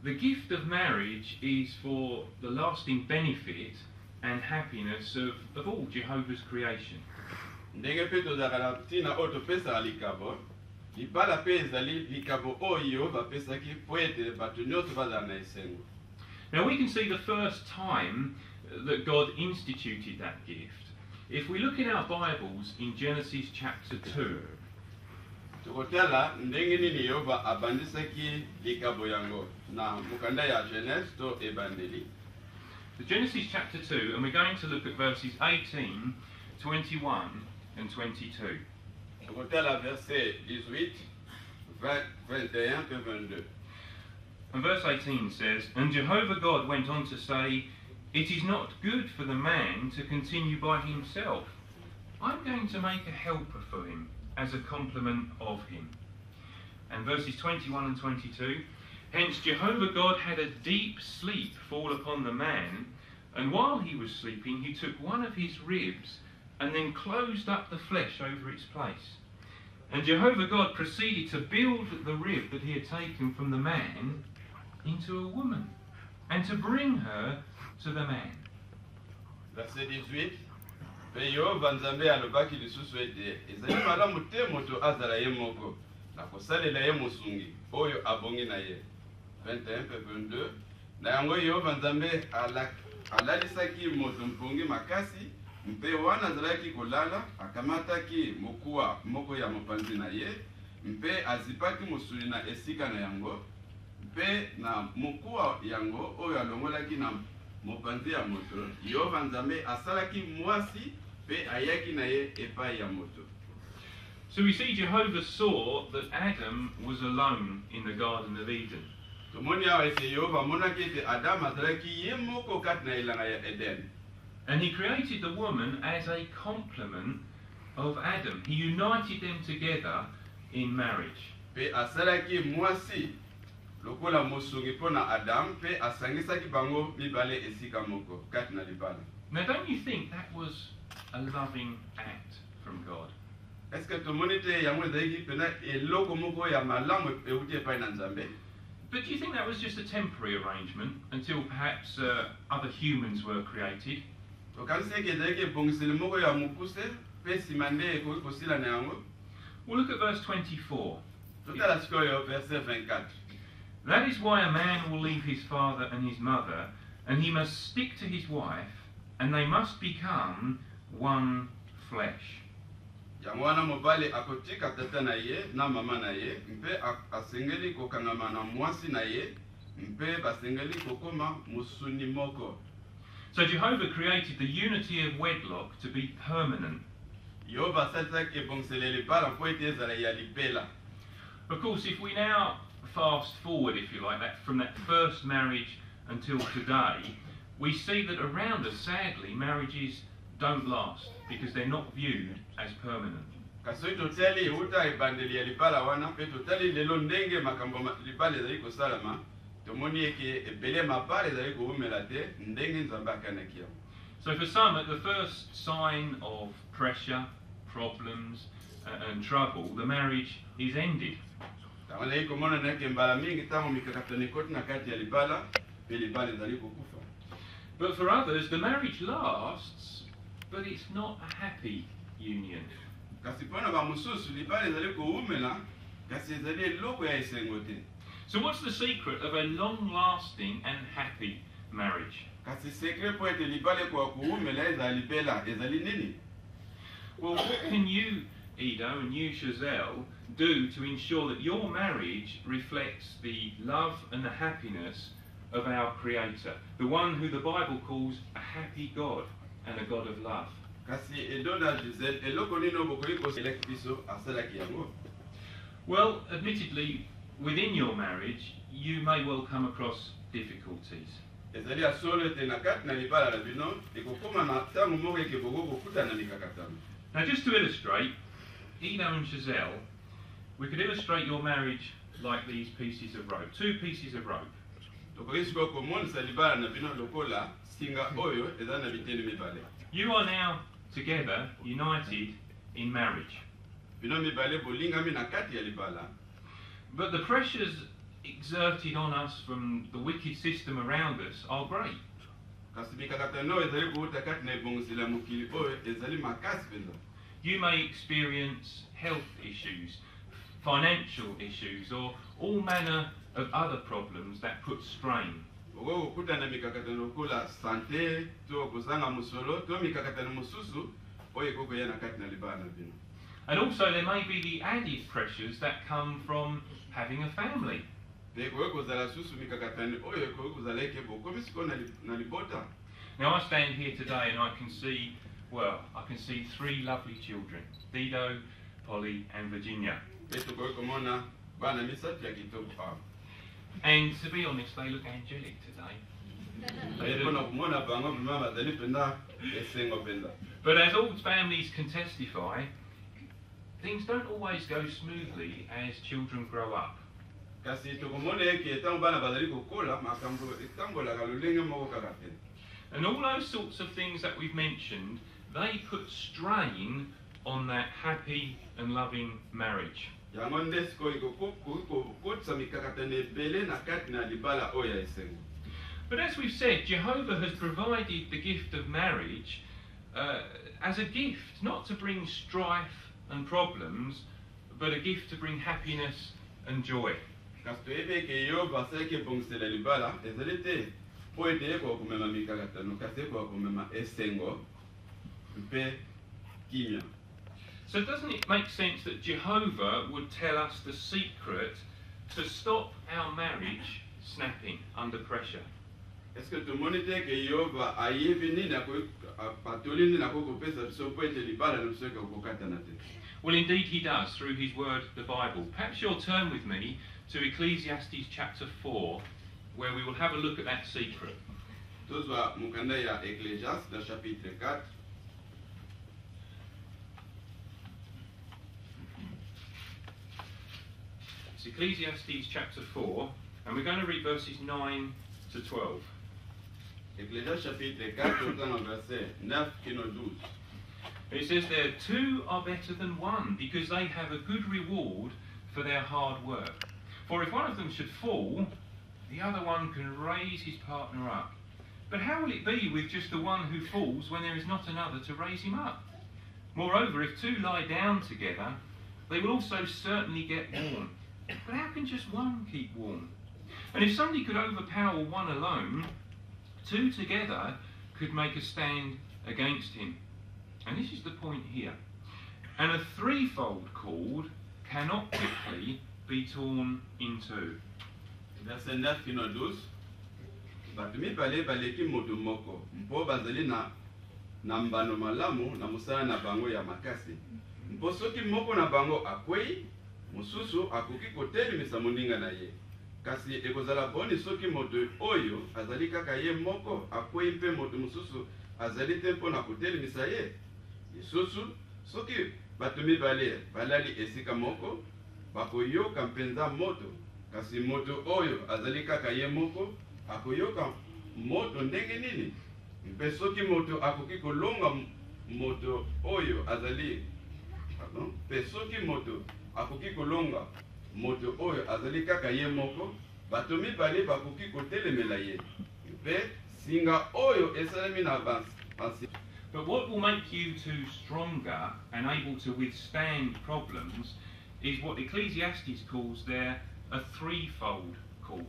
The gift of marriage is for the lasting benefit and happiness of all Jehovah's creation. Ndenge pe tozala tina oto pesa likabo libala pe ezali likabo oyo bapesaki po ete bato nyonso bazala na esengo. Now we can see the first time that God instituted that gift if we look in our Bibles in Genesis chapter 2. Tokotala ndenge nini Yehova abandisaki likabo yango na mukanda ya Genèse to ebandeli. The Genesis chapter 2, and we're going to look at verses 18, 21 and 22. Tokotala verset 18, 20, 21 et 22. And verse 18 says, "And Jehovah God went on to say, it is not good for the man to continue by himself. I'm going to make a helper for him as a complement of him." And verses 21 and 22, "Hence Jehovah God had a deep sleep fall upon the man, and while he was sleeping he took one of his ribs and then closed up the flesh over its place. And Jehovah God proceeded to build the rib that he had taken from the man into a woman, and to bring her to the man." Verset 18. Pe Yehova Nzambe alobaki lisusu ete ezali malamu te moto azala ye moko na kosalela ye mosungi oyo abongi na ye. 21 pe 22. Na yango Yehova Nzambe alalisaki moto mpongi makasi mpe wana azalaki kolala akamataki mokuwa moko ya mopanzi na ye mpe azipaki mosuli na esika na yango mpe na mokuwa yango oyo alongolaki na mopanzi ya moto Yehova Nzambe asalaki mwasi pe ayaki na ye epai ya moto. So we see Jehovah saw that Adam was alone in the Garden of Eden. Tomoni awa ete Yehova monaki ete Adam azalaki ye moko kati na elanga ya Eden. And he created the woman as a complement of Adam. He united them together in marriage. Pe asalaki mwasi lokola mosungi pona Adam pe asangisaki bango mibale esika moko kati na libala. Now don't you think that was a loving act from God? Est-ce que tomoni te yango ezalaki pena eloko moko ya malamu euti epai na Nzambe? But do you think that was just a temporary arrangement until perhaps other humans were created? Okaniseki ezalaki ebongiseli moko ya mokuse pe nsima nde ekoki kosila na yango? Well, look at verse 24. Totala sikoyo verset 24. "That is why a man will leave his father and his mother, and he must stick to his wife, and they must become one flesh." Yango wana mobali akotika tata na ye na mama na ye mpe asengeli kokangama na mwasi na ye mpe basengeli kokoma musuni moko. So Jehovah created the unity of wedlock to be permanent. Yehova asalisaki ebongiseli libala mpo ete ezala ya libela. Of course, if we now fast forward, if you like, from that first marriage until today, we see that around us, sadly, marriages don't last because they're not viewed as permanent. Kasi totali uta ebandeli ya libala wana pe totali lelo ndenge makambo libala ezali kosalama tomoni eke ebele mabala ezali koumela te ndenge Nzambe akanaki yango. So for some, the first sign of pressure, problems and trouble, the marriage is ended. Tamala komona nake mbala mingi tango mikakatani koti na kati ya libala pe libala ezali kokufa. But for others, the marriage lasts, but it's not a happy union. Kasi pona ba mususu libala ezali koumela kasi ezali eloko ya esengo te. So what's the secret of a long-lasting and happy marriage? Kasi secret po ete libala kwa koumela ezali bela ezali nini? Well, what can you, Edo, and you, Chazelle, do to ensure that your marriage reflects the love and the happiness of our Creator, the one who the Bible calls a happy God and a God of love? Kasi Edo na Giselle eloko nino bokoki koselect biso asalaki yango? Well, admittedly, within your marriage, you may well come across difficulties. Ezali asolo ete na kati na libala la bino ekokoma na tango moko eke boko kokuta na mikakatano. Now, just to illustrate, Edo and Chazelle, we could illustrate your marriage like these pieces of rope, 2 pieces of rope. Tokoki sikoyo komonisa libala na bino lokola singa oyo eza na biteni mibale. You are now together, united in marriage. Bino mibale bolingami na kati ya libala. But the pressures exerted on us from the wicked system around us are great. kasi mikakatano ezali kuuta kati na ebongisela mokili oyo ezali makasi mpenza. You may experience health issues, financial issues, or all manner of other problems that put strain. okokutana mikakatano kola sante to kozanga musolo to mikakatano mosusu oyo ekokoya na kati na libala bino. And also there may be the added pressures that come from having a family. Now I stand here today and I can see, well, I can see three lovely children, Edo, Polly and Virginia. And to be honest, they look angelic today. But as all families can testify, things don't always go smoothly as children grow up. And all those sorts of things that we've mentioned, they put strain on that happy and loving marriage. But as we've said, Jehovah has provided the gift of marriage as a gift, not to bring strife and problems, but a gift to bring happiness and joy. So doesn't it make sense that Jehovah would tell us the secret to stop our marriage snapping under pressure? Well, indeed he does, through his word, the Bible. Perhaps you'll turn with me to Ecclesiastes chapter 4, where we will have a look at that secret. It's Ecclesiastes chapter 4, and we're going to read verses 9 to 12. It says there, two are better than one, because they have a good reward for their hard work. For if one of them should fall, the other one can raise his partner up. But how will it be with just the one who falls when there is not another to raise him up? Moreover, if two lie down together, they will also certainly get warm. But how can just one keep warm? And if somebody could overpower one alone, two together could make a stand against him. And this is the point here. And a threefold cord cannot quickly be torn in two. Verset 9 kino 12. Batumi pale baleki moto moko. Mpo bazali na mbano malamu na musala na bango ya makasi. Mpo soki moko na bango akwei, mususu akoki kotelemisa moninga na ye. Kasi ekozala boni soki moto oyo azali kaka ye moko akwei mpe moto mususu azali te mpo na kotelemisa ye. Lisusu soki bato mibale balali esika moko bakoyoka mpenza moto, kasi moto oyo azali kaka ye moko akoyoka moto ndenge nini? Mpe soki moto akoki kolonga moto oyo azali mpe soki moto akoki kolonga moto oyo azali kaka ye moko, bato mibale bakoki kotelemela ye. Mpe singa oyo esalemi na bansi. But what will make you two stronger and able to withstand problems is what Ecclesiastes calls there a threefold cord.